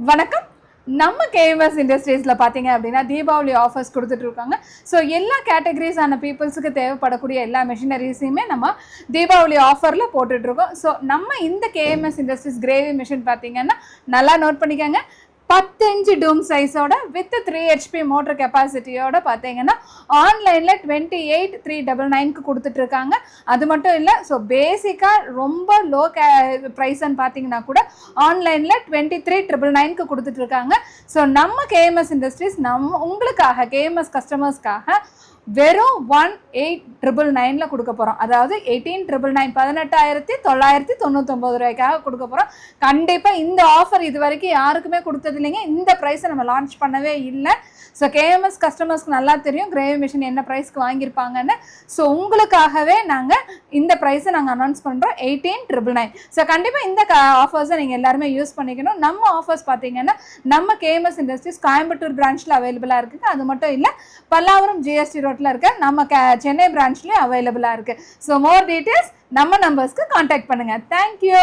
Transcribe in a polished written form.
வணக்கம். நம்ம கேஎம்எஸ் இண்டஸ்ட்ரீஸில் பார்த்தீங்க அப்படின்னா தீபாவளி ஆஃபர்ஸ் கொடுத்துட்டு இருக்காங்க. ஸோ எல்லா கேட்டகரிஸான பீப்புள்ஸுக்கு தேவைப்படக்கூடிய எல்லா மெஷினரிஸையுமே நம்ம தீபாவளி ஆஃபரில் போட்டுட்ருக்கோம். ஸோ நம்ம இந்த கேஎம்எஸ் இண்டஸ்ட்ரீஸ் கிரேவி மிஷின் பார்த்தீங்கன்னா நல்லா நோட் பண்ணிக்கோங்க. 10 இன்ச் டூம் சைஸோட வித் 3 HP மோட்டர் கெப்பாசிட்டியோட பார்த்தீங்கன்னா ஆன்லைனில் 28,399க்கு கொடுத்துட்ருக்காங்க. அது மட்டும் இல்லை, ஸோ பேசிக்காக ரொம்ப லோ ப்ரைஸ்ன்னு பார்த்தீங்கன்னா கூட ஆன்லைனில் 23,999க்கு கொடுத்துட்ருக்காங்க. ஸோ நம்ம கேஎம்எஸ் இண்டஸ்ட்ரீஸ் உங்களுக்காக கேஎம்எஸ் கஸ்டமர்ஸ்க்காக வெறும் 18,999ல கொடுக்க போகிறோம். அதாவது 18,999 ரூபாய்க்காக கொடுக்க போகிறோம். கண்டிப்பாக இந்த ஆஃபர் இது வரைக்கும் யாருக்குமே கொடுத்தது இல்லைங்க. இந்த ப்ரைஸை நம்ம லான்ச் பண்ணவே இல்லை. ஸோ கேஎம்எஸ் கஸ்டமர்ஸ்க்கு நல்லா தெரியும் கிரேவி மிஷின் என்ன ப்ரைஸ்க்கு வாங்கியிருப்பாங்கன்னு. ஸோ உங்களுக்காகவே நாங்கள் இந்த ப்ரைஸை நாங்கள் அனௌன்ஸ் பண்ணுறோம், 18,999. ஸோ கண்டிப்பாக இந்த ஆஃபர்ஸை நீங்கள் எல்லாருமே யூஸ் பண்ணிக்கணும். நம்ம ஆஃபர்ஸ் பார்த்தீங்கன்னா நம்ம கேஎம்எஸ் இண்டஸ்ட்ரீஸ் கோயம்புத்தூர் பிரான்ச்சில் அவைலபிளாக இருக்குது. அது மட்டும் இல்லை, பல்லாவரம் ஜிஎஸ்டி ரோட்டில் இருக்க நம்ம சென்னை பிரான்ச்லேயும் அவைலபிளாக இருக்குது. ஸோ மோர் டீட்டெயில்ஸ் நம்ம நம்பர்ஸ்க்கு கான்டாக்ட் பண்ணுங்கள். தேங்க்யூ.